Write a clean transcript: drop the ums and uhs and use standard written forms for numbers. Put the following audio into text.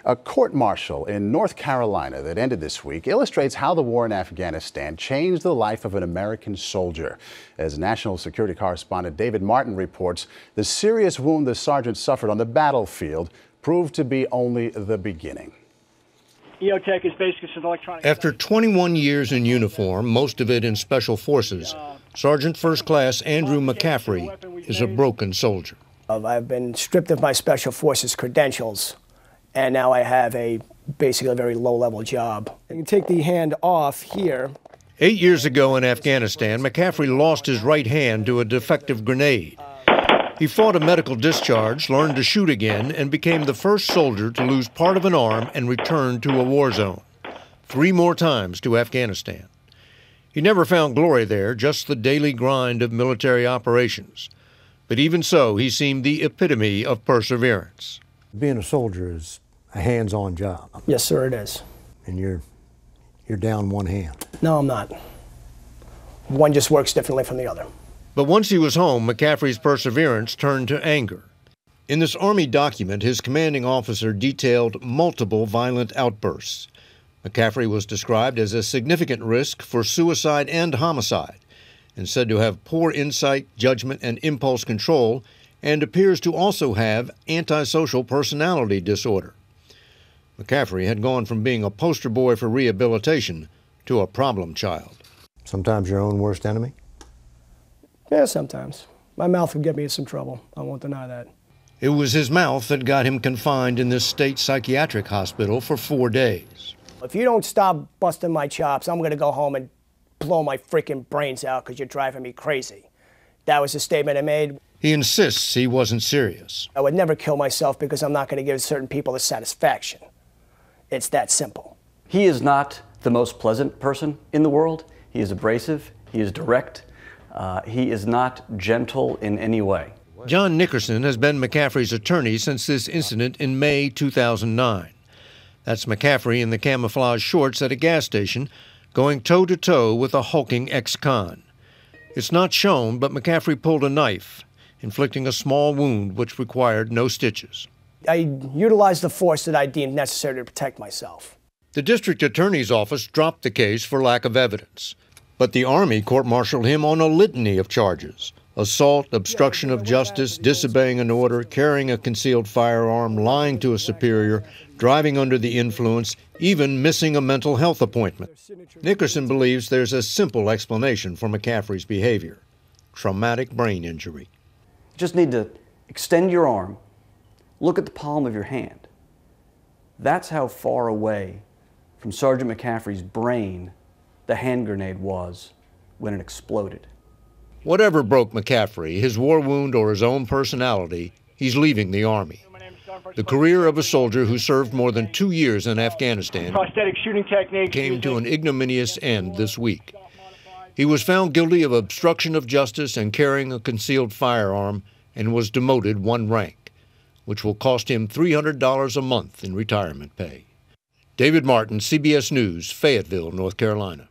A court-martial in North Carolina that ended this week illustrates how the war in Afghanistan changed the life of an American soldier. As national security correspondent David Martin reports, the serious wound the sergeant suffered on the battlefield proved to be only the beginning. EOTech is basically an electronic... After 21 years in uniform, most of it in Special Forces, Sergeant First Class Andrew McCaffrey is a broken soldier. I've been stripped of my Special Forces credentials, and now I have basically a very low-level job. You can take the hand off here. 8 years ago in Afghanistan, McCaffrey lost his right hand to a defective grenade. He fought a medical discharge, learned to shoot again, and became the first soldier to lose part of an arm and return to a war zone. 3 more times to Afghanistan. He never found glory there, just the daily grind of military operations. But even so, he seemed the epitome of perseverance. Being a soldier is a hands-on job. Yes, sir, it is. And you're down one hand. No, I'm not. One just works differently from the other. But once he was home, McCaffrey's perseverance turned to anger. In this Army document, his commanding officer detailed multiple violent outbursts. McCaffrey was described as a significant risk for suicide and homicide, and said to have poor insight, judgment, and impulse control, and appears to also have antisocial personality disorder. McCaffrey had gone from being a poster boy for rehabilitation to a problem child. Sometimes your own worst enemy? Yeah, sometimes. My mouth would get me in some trouble. I won't deny that. It was his mouth that got him confined in this state psychiatric hospital for 4 days. If you don't stop busting my chops, I'm going to go home and blow my freaking brains out because you're driving me crazy. That was the statement I made. He insists he wasn't serious. I would never kill myself because I'm not going to give certain people the satisfaction. It's that simple. He is not the most pleasant person in the world. He is abrasive. He is direct. He is not gentle in any way. John Nickerson has been McCaffrey's attorney since this incident in May 2009. That's McCaffrey in the camouflage shorts at a gas station, going toe-to-toe with a hulking ex-con. It's not shown, but McCaffrey pulled a knife, inflicting a small wound which required no stitches. I utilized the force that I deemed necessary to protect myself. The district attorney's office dropped the case for lack of evidence, but the Army court-martialed him on a litany of charges: assault, obstruction of justice, disobeying an order, carrying a concealed firearm, lying to a superior, driving under the influence, even missing a mental health appointment. Nickerson believes there's a simple explanation for McCaffrey's behavior: traumatic brain injury. You just need to extend your arm, look at the palm of your hand. That's how far away from Sergeant McCaffrey's brain the hand grenade was when it exploded. Whatever broke McCaffrey, his war wound or his own personality, he's leaving the Army. The career of a soldier who served more than 2 years in Afghanistan Prosthetic shooting techniques came to an ignominious end this week. He was found guilty of obstruction of justice and carrying a concealed firearm and was demoted 1 rank, which will cost him $300 a month in retirement pay. David Martin, CBS News, Fayetteville, North Carolina.